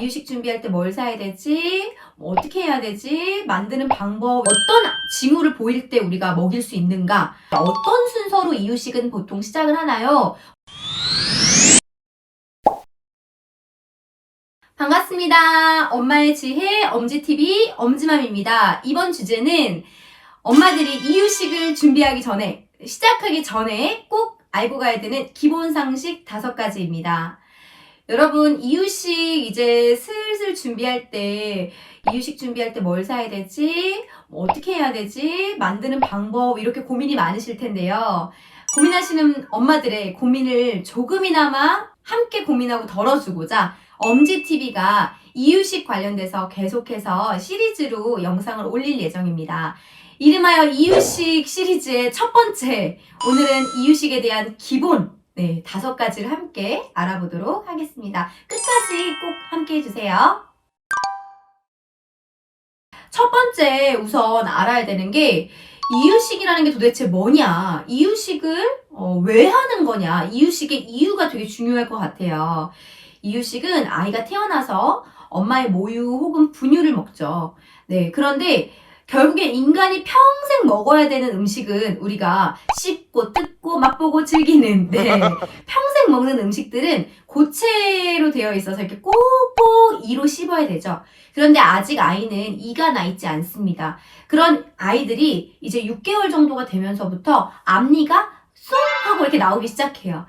이유식 준비할 때 뭘 사야 되지? 뭐 어떻게 해야 되지? 만드는 방법, 어떤 징후를 보일 때 우리가 먹일 수 있는가? 어떤 순서로 이유식은 보통 시작을 하나요? 반갑습니다. 엄마의 지혜 엄지TV 엄지맘입니다. 이번 주제는 엄마들이 이유식을 준비하기 전에, 시작하기 전에 꼭 알고 가야 되는 기본 상식 5가지입니다. 여러분, 이유식 이제 슬슬 준비할 때, 이유식 준비할 때 뭘 사야 되지? 뭐 어떻게 해야 되지? 만드는 방법, 이렇게 고민이 많으실 텐데요. 고민하시는 엄마들의 고민을 조금이나마 함께 고민하고 덜어주고자 엄지TV가 이유식 관련돼서 계속해서 시리즈로 영상을 올릴 예정입니다. 이름하여 이유식 시리즈의 첫 번째, 오늘은 이유식에 대한 기본 5가지를 함께 알아보도록 하겠습니다. 끝까지 꼭 함께 해주세요. 첫 번째 우선 알아야 되는 게 이유식이라는 게 도대체 뭐냐, 이유식을 왜 하는 거냐, 이유식의 이유가 되게 중요할 것 같아요. 이유식은 아이가 태어나서 엄마의 모유 혹은 분유를 먹죠. 그런데 결국에 인간이 평생 먹어야 되는 음식은 우리가 씹고 뜯고 맛보고 즐기는 평생 먹는 음식들은 고체로 되어 있어서 이렇게 꼭꼭 이로 씹어야 되죠. 그런데 아직 아이는 이가 나 있지 않습니다. 그런 아이들이 이제 6개월 정도가 되면서부터 앞니가 쏙 하고 이렇게 나오기 시작해요.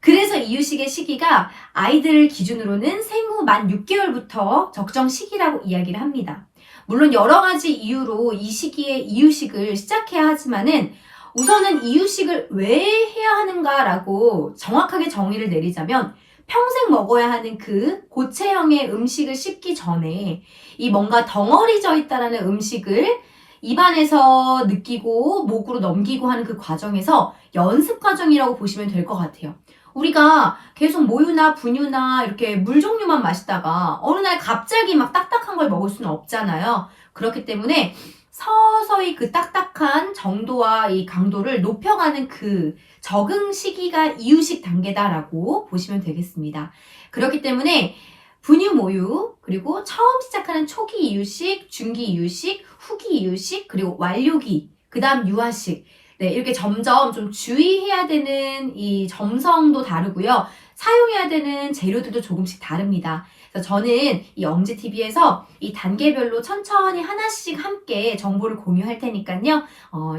그래서 이유식의 시기가 아이들 기준으로는 생후 만 6개월부터 적정 시기라고 이야기를 합니다. 물론 여러 가지 이유로 이 시기에 이유식을 시작해야 하지만은 우선은 이유식을 왜 해야 하는가라고 정확하게 정의를 내리자면 평생 먹어야 하는 그 고체형의 음식을 씹기 전에 이 뭔가 덩어리져 있다라는 음식을 입안에서 느끼고 목으로 넘기고 하는 그 과정에서 연습 과정이라고 보시면 될 것 같아요. 우리가 계속 모유나 분유나 이렇게 물 종류만 마시다가 어느 날 갑자기 막 딱딱한 걸 먹을 수는 없잖아요. 그렇기 때문에 서서히 그 딱딱한 정도와 이 강도를 높여가는 그 적응 시기가 이유식 단계다라고 보시면 되겠습니다. 그렇기 때문에 분유 모유, 그리고 처음 시작하는 초기 이유식, 중기 이유식, 후기 이유식, 그리고 완료기, 그 다음 유아식, 이렇게 점점 좀 주의해야 되는 이 점성도 다르고요. 사용해야 되는 재료들도 조금씩 다릅니다. 그래서 저는 이 엄지TV에서 이 단계별로 천천히 하나씩 함께 정보를 공유할 테니까요.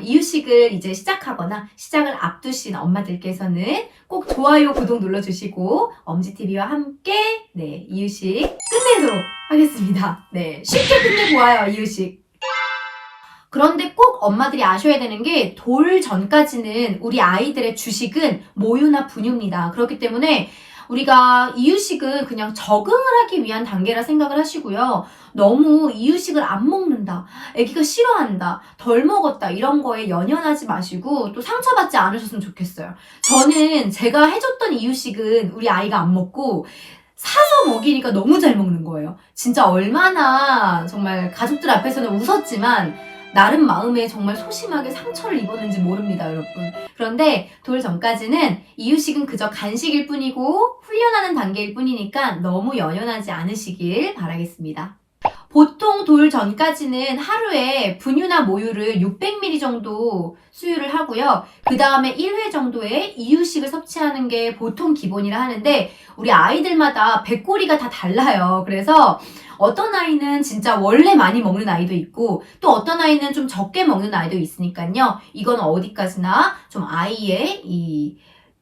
이유식을 이제 시작하거나 시작을 앞두신 엄마들께서는 꼭 좋아요, 구독 눌러주시고 엄지TV와 함께 이유식 끝내도록 하겠습니다. 쉽게 끝내보아요, 이유식. 그런데 꼭 엄마들이 아셔야 되는 게 돌 전까지는 우리 아이들의 주식은 모유나 분유입니다. 그렇기 때문에 우리가 이유식은 그냥 적응을 하기 위한 단계라 생각을 하시고요. 너무 이유식을 안 먹는다, 아기가 싫어한다, 덜 먹었다 이런 거에 연연하지 마시고 또 상처받지 않으셨으면 좋겠어요. 저는 제가 해줬던 이유식은 우리 아이가 안 먹고 사서 먹이니까 너무 잘 먹는 거예요. 진짜 얼마나 정말 가족들 앞에서는 웃었지만 나름 마음에 정말 소심하게 상처를 입었는지 모릅니다, 여러분. 그런데 돌 전까지는 이유식은 그저 간식일 뿐이고 훈련하는 단계일 뿐이니까 너무 연연하지 않으시길 바라겠습니다. 보통 돌 전까지는 하루에 분유나 모유를 600ml 정도 수유를 하고요. 그 다음에 1회 정도의 이유식을 섭취하는 게 보통 기본이라 하는데 우리 아이들마다 배꼬리가 다 달라요. 그래서 어떤 아이는 진짜 원래 많이 먹는 아이도 있고 또 어떤 아이는 좀 적게 먹는 아이도 있으니까요. 이건 어디까지나 좀 아이의 이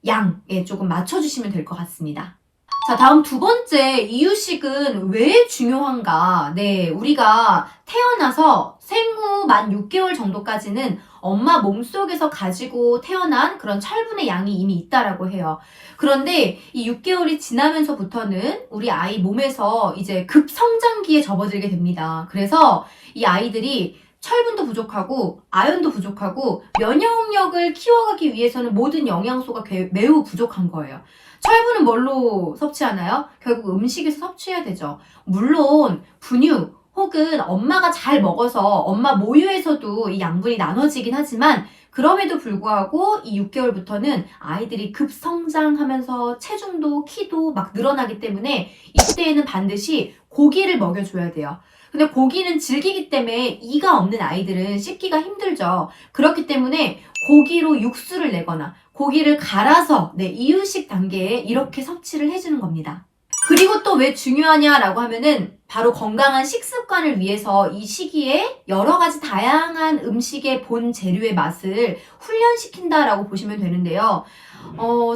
양에 조금 맞춰주시면 될 것 같습니다. 자, 다음 두 번째, 이유식은 왜 중요한가? 우리가 태어나서 생후 만 6개월 정도까지는 엄마 몸속에서 가지고 태어난 그런 철분의 양이 이미 있다라고 해요. 그런데 이 6개월이 지나면서부터는 우리 아이 몸에서 이제 급성장기에 접어들게 됩니다. 그래서 이 아이들이 철분도 부족하고 아연도 부족하고 면역력을 키워가기 위해서는 모든 영양소가 매우 부족한 거예요. 철분은 뭘로 섭취하나요? 결국 음식에서 섭취해야 되죠. 물론 분유 혹은 엄마가 잘 먹어서 엄마 모유에서도 이 양분이 나눠지긴 하지만 그럼에도 불구하고 이 6개월부터는 아이들이 급성장하면서 체중도 키도 막 늘어나기 때문에 이때에는 반드시 고기를 먹여줘야 돼요. 근데 고기는 질기기 때문에 이가 없는 아이들은 씹기가 힘들죠. 그렇기 때문에 고기로 육수를 내거나 고기를 갈아서 이유식 단계에 이렇게 섭취를 해주는 겁니다. 그리고 또 왜 중요하냐라고 하면은 바로 건강한 식습관을 위해서 이 시기에 여러 가지 다양한 음식의 본 재료의 맛을 훈련시킨다라고 보시면 되는데요.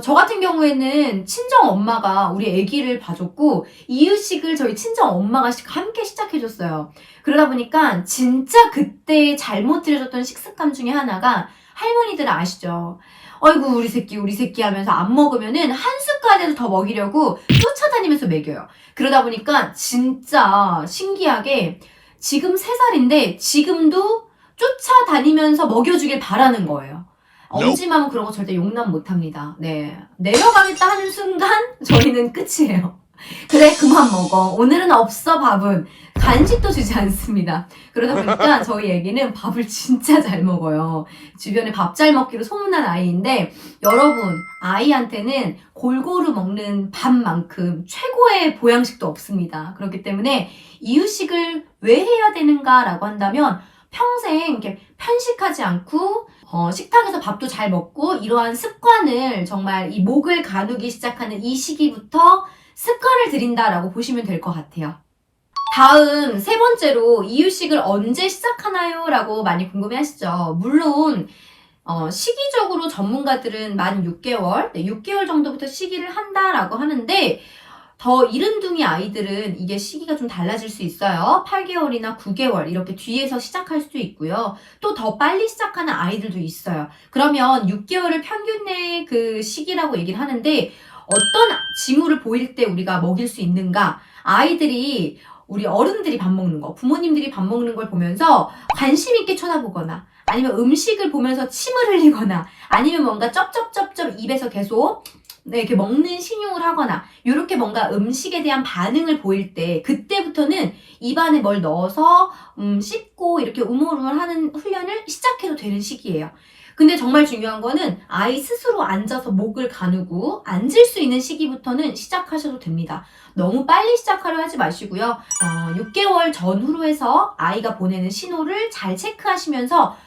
저 같은 경우에는 친정 엄마가 우리 아기를 봐줬고 이유식을 저희 친정 엄마가 함께 시작해줬어요. 그러다 보니까 진짜 그때 잘못 들여줬던 식습관 중에 하나가 할머니들 아시죠? 아이고 우리 새끼 하면서 안 먹으면은 한 숟갈이라도 더 먹이려고 쫓아다니면서 먹여요. 그러다 보니까 진짜 신기하게 지금 3살인데 지금도 쫓아다니면서 먹여주길 바라는 거예요. 엄지맘은 그런 거 절대 용납 못합니다. 네, 내려가겠다 하는 순간 저희는 끝이에요. 그래 그만 먹어. 오늘은 없어 밥은. 간식도 주지 않습니다. 그러다 보니까 저희 애기는 밥을 진짜 잘 먹어요. 주변에 밥 잘 먹기로 소문난 아이인데 여러분 아이한테는 골고루 먹는 밥만큼 최고의 보양식도 없습니다. 그렇기 때문에 이유식을 왜 해야 되는가라고 한다면 평생 이렇게 편식하지 않고 식탁에서 밥도 잘 먹고 이러한 습관을 정말 이 목을 가누기 시작하는 이 시기부터 습관을 들인다라고 보시면 될 것 같아요. 다음 3번째로 이유식을 언제 시작하나요? 라고 많이 궁금해 하시죠. 물론 시기적으로 전문가들은 만 6개월, 6개월 정도부터 시기를 한다라고 하는데 더 이른둥이 아이들은 이게 시기가 좀 달라질 수 있어요. 8개월이나 9개월 이렇게 뒤에서 시작할 수도 있고요. 또 더 빨리 시작하는 아이들도 있어요. 그러면 6개월을 평균 내 그 시기라고 얘기를 하는데 어떤 징후를 보일 때 우리가 먹일 수 있는가? 아이들이 우리 어른들이 밥 먹는 거, 부모님들이 밥 먹는 걸 보면서 관심 있게 쳐다보거나 아니면 음식을 보면서 침을 흘리거나 아니면 뭔가 쩝쩝쩝쩝 입에서 계속 이렇게 먹는 신용을 하거나 이렇게 뭔가 음식에 대한 반응을 보일 때 그때부터는 입안에 뭘 넣어서 씹고 이렇게 우물우물 하는 훈련을 시작해도 되는 시기예요. 근데 정말 중요한 거는 아이 스스로 앉아서 목을 가누고 앉을 수 있는 시기부터는 시작하셔도 됩니다. 너무 빨리 시작하려 하지 마시고요. 6개월 전후로 해서 아이가 보내는 신호를 잘 체크하시면서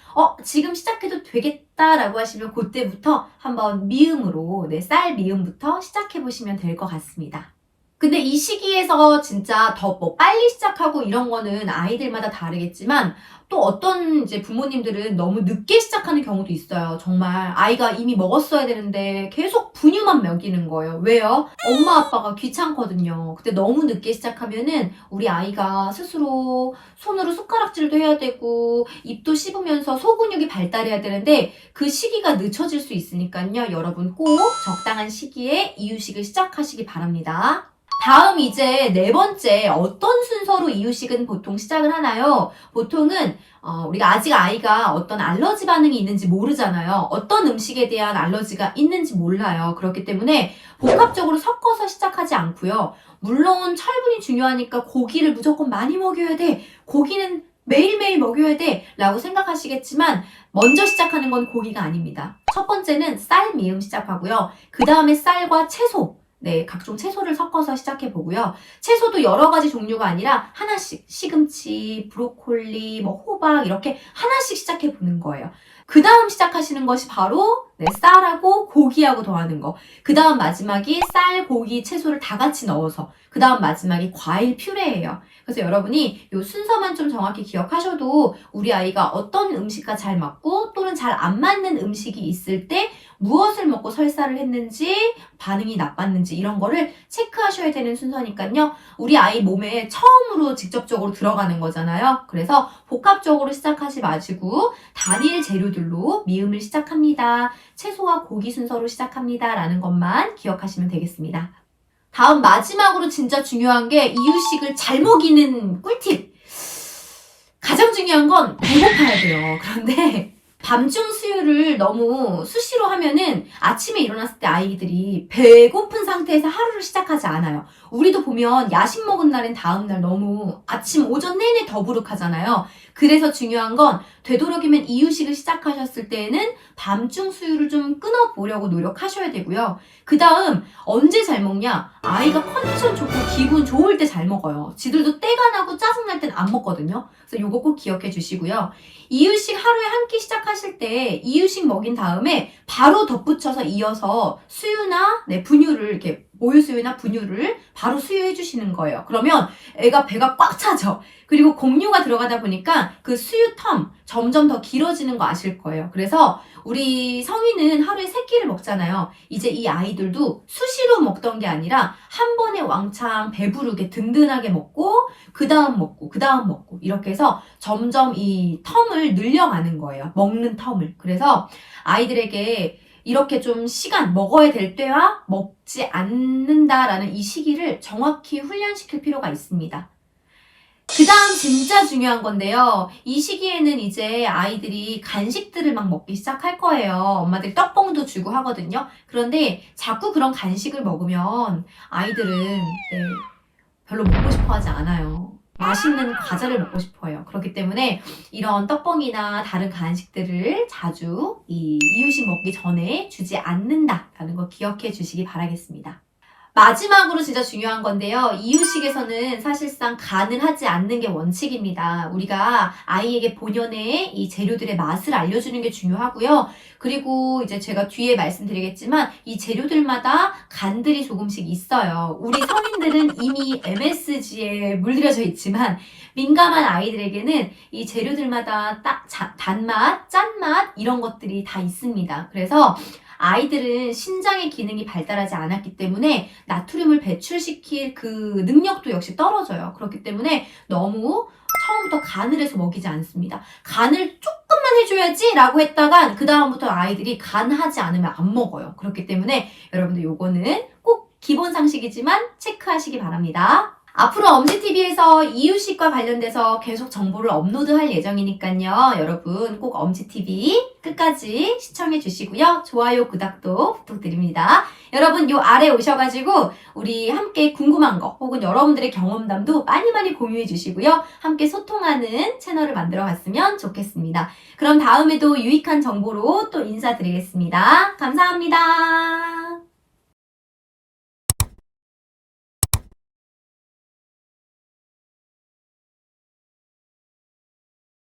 지금 시작해도 되겠다라고 하시면 그때부터 한번 미음으로 쌀 미음부터 시작해보시면 될 것 같습니다. 근데 이 시기에서 진짜 더 빨리 시작하고 이런 거는 아이들마다 다르겠지만 또 어떤 이제 부모님들은 너무 늦게 시작하는 경우도 있어요. 정말 아이가 이미 먹었어야 되는데 계속 분유만 먹이는 거예요. 왜요? 엄마 아빠가 귀찮거든요. 근데 너무 늦게 시작하면은 우리 아이가 스스로 손으로 숟가락질도 해야 되고 입도 씹으면서 소근육이 발달해야 되는데 그 시기가 늦춰질 수 있으니까요. 여러분 꼭 적당한 시기에 이유식을 시작하시기 바랍니다. 다음 이제 4번째 어떤 순서로 이유식은 보통 시작을 하나요? 보통은 우리가 아직 아이가 어떤 알러지 반응이 있는지 모르잖아요. 어떤 음식에 대한 알러지가 있는지 몰라요. 그렇기 때문에 복합적으로 섞어서 시작하지 않고요. 물론 철분이 중요하니까 고기를 무조건 많이 먹여야 돼. 고기는 매일매일 먹여야 돼 라고 생각하시겠지만 먼저 시작하는 건 고기가 아닙니다. 첫 번째는 쌀 미음 시작하고요. 그 다음에 쌀과 채소 각종 채소를 섞어서 시작해 보고요. 채소도 여러 가지 종류가 아니라 하나씩 시금치, 브로콜리, 호박 이렇게 하나씩 시작해 보는 거예요. 그 다음 시작하시는 것이 바로 쌀하고 고기하고 더하는 거. 그 다음 마지막이 쌀, 고기, 채소를 다 같이 넣어서 그 다음 마지막이 과일 퓨레예요. 그래서 여러분이 이 순서만 좀 정확히 기억하셔도 우리 아이가 어떤 음식과 잘 맞고 또는 잘 안 맞는 음식이 있을 때 무엇을 먹고 설사를 했는지 반응이 나빴는지 이런 거를 체크하셔야 되는 순서니까요. 우리 아이 몸에 처음으로 직접적으로 들어가는 거잖아요. 그래서 복합적으로 시작하지 마시고 단일 재료들로 미음을 시작합니다. 채소와 고기 순서로 시작합니다. 라는 것만 기억하시면 되겠습니다. 다음 마지막으로 진짜 중요한 게 이유식을 잘 먹이는 꿀팁. 가장 중요한 건 배고파야 돼요. 그런데 밤중 수유를 너무 수시로 하면은 아침에 일어났을 때 아이들이 배고픈 상태에서 하루를 시작하지 않아요. 우리도 보면 야식 먹은 날엔 다음날 너무 아침 오전 내내 더부룩하잖아요. 그래서 중요한 건 되도록이면 이유식을 시작하셨을 때에는 밤중 수유를 좀 끊어보려고 노력하셔야 되고요. 그 다음 언제 잘 먹냐? 아이가 컨디션 좋고 기분 좋을 때 잘 먹어요. 지들도 때가 나고 짜증날 땐 안 먹거든요. 그래서 요거 꼭 기억해 주시고요. 이유식 하루에 한 끼 시작하실 때 이유식 먹인 다음에 바로 덧붙여서 이어서 수유나 분유를 이렇게 모유수유나 분유를 바로 수유해 주시는 거예요. 그러면 애가 배가 꽉 차죠. 그리고 공유가 들어가다 보니까 그 수유 텀 점점 더 길어지는 거 아실 거예요. 그래서 우리 성인은 하루에 3끼를 먹잖아요. 이제 이 아이들도 수시로 먹던 게 아니라 한 번에 왕창 배부르게 든든하게 먹고 그 다음 먹고 이렇게 해서 점점 이 텀을 늘려가는 거예요. 먹는 텀을. 그래서 아이들에게 이렇게 좀 시간, 먹어야 될 때와 먹지 않는다라는 이 시기를 정확히 훈련시킬 필요가 있습니다. 그 다음 진짜 중요한 건데요. 이 시기에는 이제 아이들이 간식들을 막 먹기 시작할 거예요. 엄마들이 떡봉도 주고 하거든요. 그런데 자꾸 그런 간식을 먹으면 아이들은 별로 먹고 싶어 하지 않아요. 맛있는 과자를 먹고 싶어 해요. 그렇기 때문에 이런 떡봉이나 다른 간식들을 자주 이 이유식 먹기 전에 주지 않는다라는 거 기억해 주시기 바라겠습니다. 마지막으로 진짜 중요한 건데요. 이유식에서는 사실상 간을 하지 않는 게 원칙입니다. 우리가 아이에게 본연의 이 재료들의 맛을 알려주는 게 중요하고요. 그리고 이제 제가 뒤에 말씀드리겠지만 이 재료들마다 간들이 조금씩 있어요. 우리 성인들은 이미 MSG에 물들여져 있지만 민감한 아이들에게는 이 재료들마다 딱 단맛, 짠맛 이런 것들이 다 있습니다. 그래서 아이들은 신장의 기능이 발달하지 않았기 때문에 나트륨을 배출시킬 그 능력도 역시 떨어져요. 그렇기 때문에 너무 처음부터 간을 해서 먹이지 않습니다. 간을 조금만 해줘야지 라고 했다간 그 다음부터 아이들이 간하지 않으면 안 먹어요. 그렇기 때문에 여러분들 요거는 꼭 기본 상식이지만 체크하시기 바랍니다. 앞으로 엄지TV에서 이유식과 관련돼서 계속 정보를 업로드할 예정이니까요. 여러분 꼭 엄지TV 끝까지 시청해 주시고요. 좋아요, 구독도 부탁드립니다. 여러분 요 아래 오셔가지고 우리 함께 궁금한 거 혹은 여러분들의 경험담도 많이 공유해 주시고요. 함께 소통하는 채널을 만들어 갔으면 좋겠습니다. 그럼 다음에도 유익한 정보로 또 인사드리겠습니다. 감사합니다.